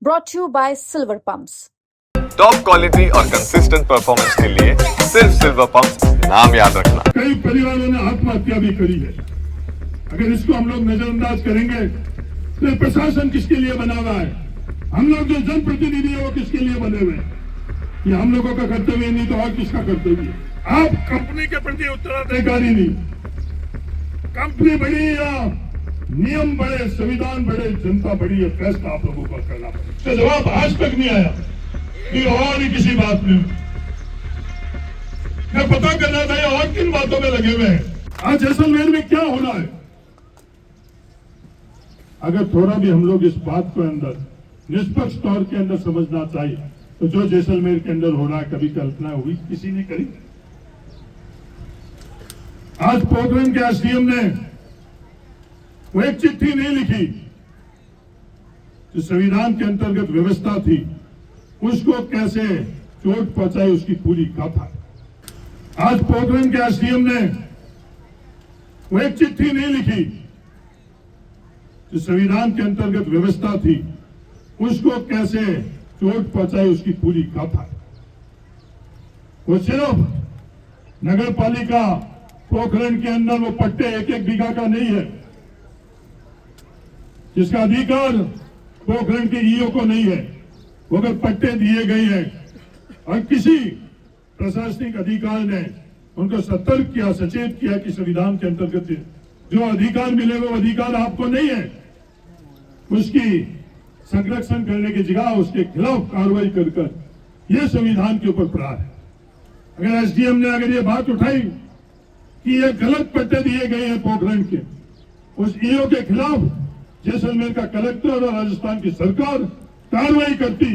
brought to you by Silver Pumps. Top quality और consistent performance के लिए सिर्फ सिल्वर पंप्स नाम याद रखना। कई परिवारों ने आत्महत्या भी करी है। अगर इसको हम लोग नजरअंदाज करेंगे तो प्रशासन किसके लिए बना हुआ है? हम लोग जो जनप्रतिनिधि है वो किसके लिए बने हुए हैं? ये हम लोगों का कर्तव्य नहीं तो और किसका कर्तव्य है? आप कंपनी के प्रति उत्तराधिकारी नहीं। कंपनी बड़ी या नियम बड़े, संविधान बड़े, जनता बड़ी है, फैसला आप लोगों को करना पड़ेगा। तो जवाब आज तक नहीं आया कि और ही किसी बात में मैं पता करना था और किन बातों में लगे हुए हैं। आज जैसलमेर में क्या होना है? अगर थोड़ा भी हम लोग इस बात को अंदर निष्पक्ष तौर के अंदर समझना चाहिए तो जो जैसलमेर के अंदर हो रहा है कभी कल्पना हुई किसी ने करी? आज पोखरण के एसडीएम ने वो एक चिट्ठी नहीं लिखी जो संविधान के अंतर्गत व्यवस्था थी उसको कैसे चोट पहुंचाई उसकी पूरी गाथा। आज पोखरण के एसडीएम ने वो एक चिट्ठी नहीं लिखी जो संविधान के अंतर्गत व्यवस्था थी उसको कैसे चोट पहुंचाई उसकी पूरी गाथा। वो सिर्फ नगर पालिका पोखरण के अंदर वो पट्टे एक एक बीघा का नहीं है जिसका अधिकार पोखरण के ईओ को नहीं है। वो अगर पट्टे दिए गए हैं और किसी प्रशासनिक अधिकारी ने उनको सतर्क किया, सचेत किया कि संविधान के अंतर्गत जो अधिकार मिले वो अधिकार आपको नहीं है, उसकी संरक्षण करने की जगह उसके खिलाफ कार्रवाई कर ये संविधान के ऊपर प्रहार है। अगर एसडीएम ने अगर ये बात उठाई कि ये गलत पट्टे दिए गए हैं पोखरण के, उस ईओ के खिलाफ जैसलमेर का कलेक्टर और राजस्थान की सरकार कार्रवाई करती,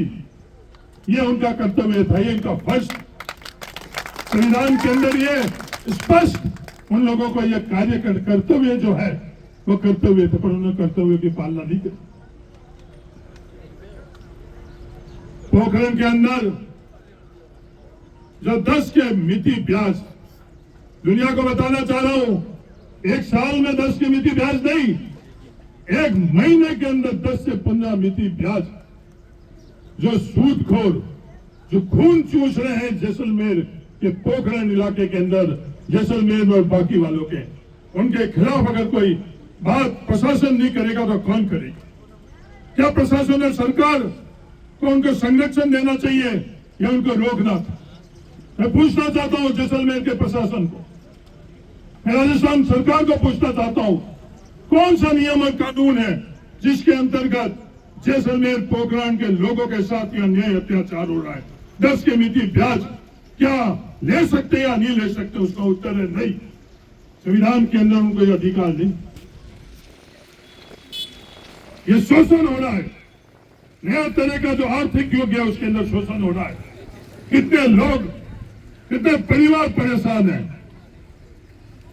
ये उनका कर्तव्य था, ये इनका फर्ज। संविधान के अंदर ये स्पष्ट उन लोगों को ये कार्य कर्तव्य जो है वो कर्तव्य थे, पर उन्होंने कर्तव्य की पालना नहीं की। पोखरण के अंदर जो 10 के मिति ब्याज, दुनिया को बताना चाह रहा हूं, एक साल में 10 के मिति ब्याज नहीं, एक महीने के अंदर 10 से 15 मिति ब्याज जो सूदखोर, जो खून चूस रहे हैं जैसलमेर के पोखरण इलाके के अंदर, जैसलमेर और बाकी वालों के, उनके खिलाफ अगर कोई बात प्रशासन नहीं करेगा तो कौन करेगा? क्या प्रशासन और सरकार को उनको संरक्षण देना चाहिए या उनको रोकना था? मैं पूछना चाहता हूं जैसलमेर के प्रशासन को, मैं राजस्थान सरकार को पूछना चाहता हूं, कौन सा नियम और कानून है जिसके अंतर्गत जैसलमेर पोखरण के लोगों के साथ ये अन्याय अत्याचार हो रहा है? 10 के मिति ब्याज क्या ले सकते या नहीं ले सकते? उसका उत्तर है नहीं। संविधान के अंदर उनको ये अधिकार नहीं। ये शोषण हो रहा है, नया तरह का जो आर्थिक युग है उसके अंदर शोषण हो रहा है। कितने लोग, कितने परिवार परेशान हैं।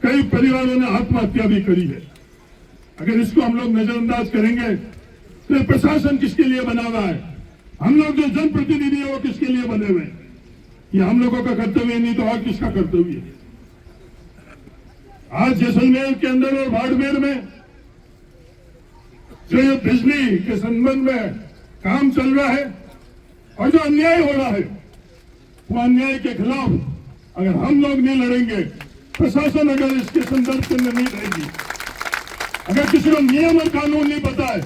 कई परिवारों ने आत्महत्या भी करी है। अगर इसको हम लोग नजरअंदाज करेंगे तो प्रशासन किसके लिए बना हुआ है? हम लोग जो जनप्रतिनिधि है वो किसके लिए बने हुए हैं? ये हम लोगों का कर्तव्य नहीं तो और किसका कर्तव्य है? आज जैसलमेर के अंदर और बाड़मेर में जो ये बिजली के संबंध में काम चल रहा है और जो अन्याय हो रहा है, वो अन्याय के खिलाफ अगर हम लोग नहीं लड़ेंगे, प्रशासन अगर इसके संदर्भ के अंदर नहीं रहेगी, अगर किसी को नियम और कानून नहीं पता है,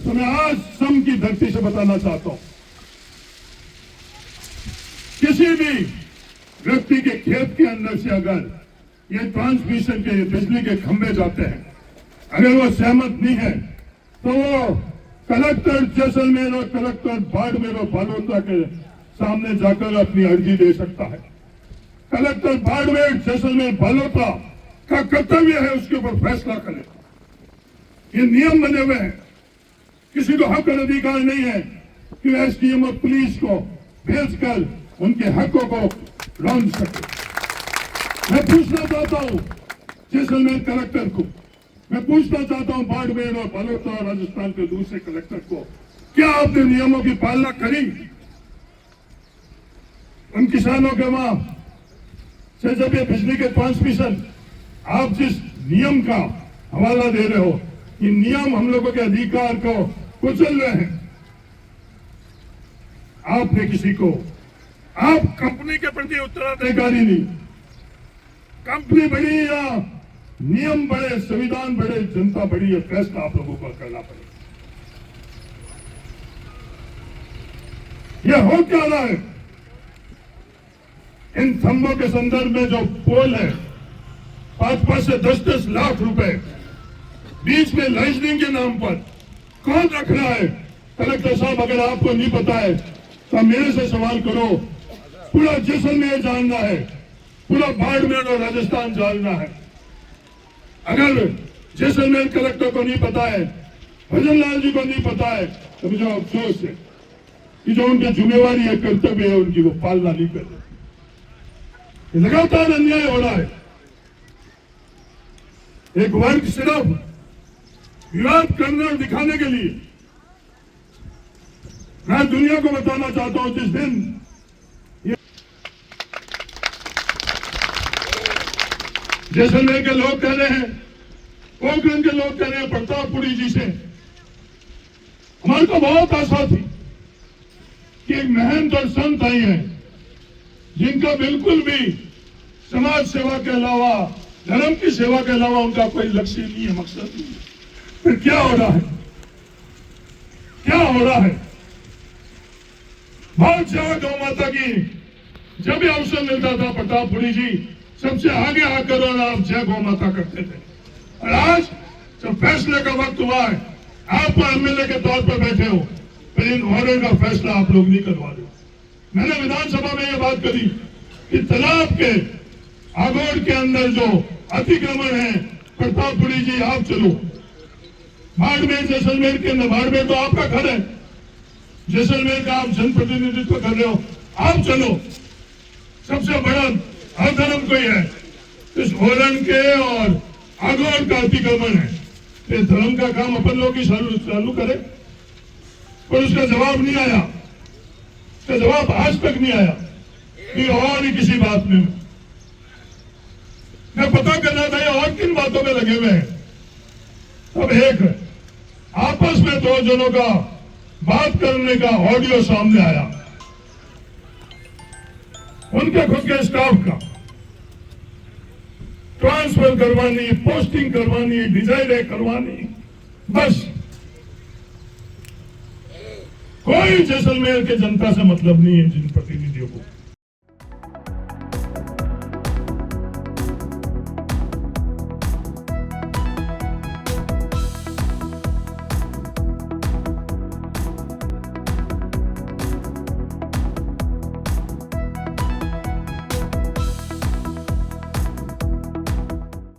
तो मैं आज सम की धरती से बताना चाहता हूं, किसी भी व्यक्ति के खेत के अंदर से अगर ये ट्रांसमिशन के बिजली के खंभे जाते हैं, अगर वो सहमत नहीं है तो वो कलेक्टर जैसलमेर और कलेक्टर बाड़मेर और बालोतरा के सामने जाकर अपनी अर्जी दे सकता है। कलेक्टर बाड़मेर, जैसलमेर, बालोतरा का कर्तव्य है उसके ऊपर फैसला करे। ये नियम बने हुए हैं, किसी को हक और अधिकार नहीं है कि एसडीएम और पुलिस को भेजकर उनके हकों को लॉन्च सके। मैं पूछना चाहता हूं जैसलमेर कलेक्टर को, मैं पूछना चाहता हूं बाड़मेर और बालोतरा और राजस्थान के दूसरे कलेक्टर को, क्या आपने नियमों की पालना करी? उन किसानों के वहां से जब ये बिजली के ट्रांसमिशन आप जिस नियम का हवाला दे रहे हो, ये नियम हम लोगों के अधिकार को कुचल रहे हैं। आपने किसी को, आप कंपनी के प्रति उत्तराधिकारी नहीं। कंपनी बड़ी या नियम बड़े, संविधान बड़े, जनता बड़ी, है फैसला आप लोगों को करना पड़ेगा। यह हो क्या रहा है? इन थंबों के संदर्भ में जो पोल है, 5-5 से 10-10 लाख रुपए बीच में लाइसेंसिंग के नाम पर कौन रख रहा है? कलेक्टर साहब, अगर आपको नहीं पता है तो मेरे से सवाल करो। पूरा जैसलमेर जानना है, पूरा बाड़मेर और राजस्थान जानना है। अगर जैसलमेर कलेक्टर को नहीं पता है, भजन लाल जी को नहीं पता है, तो मुझे अफसोस है कि जो उनकी जिम्मेवारी है, कर्तव्य है उनकी, वो पालना नहीं कर रहे। लगातार अन्याय हो रहा है। एक वर्ग सिर्फ विवाद करने और दिखाने के लिए, मैं दुनिया को बताना चाहता हूं, जिस दिन जैसलमेर के लोग कह रहे हैं, पोखरण के लोग कह रहे हैं, प्रतापपुरी जी से हमारे को बहुत आशा थी कि एक महंत और संत आई हैं जिनका बिल्कुल भी समाज सेवा के अलावा, धर्म की सेवा के अलावा उनका कोई लक्ष्य नहीं है, मकसद नहीं है। फिर क्या हो रहा है? क्या हो रहा है? बहुत जगह गौ माता की जब भी अवसर मिलता था, प्रतापपुरी जी सबसे आगे आकर और आप जय गौ माता करते थे। और आज जब फैसले का वक्त हुआ है, आप एमएलए के तौर पर बैठे हो, फिर इन ऑर्डर का फैसला आप लोग नहीं करवा रहे। मैंने विधानसभा में यह बात करी कि तालाब के आगोड़ के अंदर जो अतिक्रमण है, प्रतापपुरी जी आप चलो। बाड़मेर, जैसलमेर के अंदर, बाड़मेर तो आपका घर है, जैसलमेर का आप जनप्रतिनिधित्व कर रहे हो, आप चलो। सबसे बड़ा अधर्म कोई है, इस होलन के और आगोड़ का अतिक्रमण है। इस धर्म का काम अपन लोग ही चालू करें, पर उसका जवाब नहीं आया। उसका जवाब आज तक नहीं आया कि और ही किसी बात में। मैं पता करना था ये और किन बातों में लगे हुए हैं। अब एक आपस में दो जनों का बात करने का ऑडियो सामने आया, उनके खुद के स्टाफ का। ट्रांसफर करवानी, पोस्टिंग करवानी, डिजाइन करवानी, बस। कोई जैसलमेर के जनता से मतलब नहीं है, जिन प्रतिनिधियों को।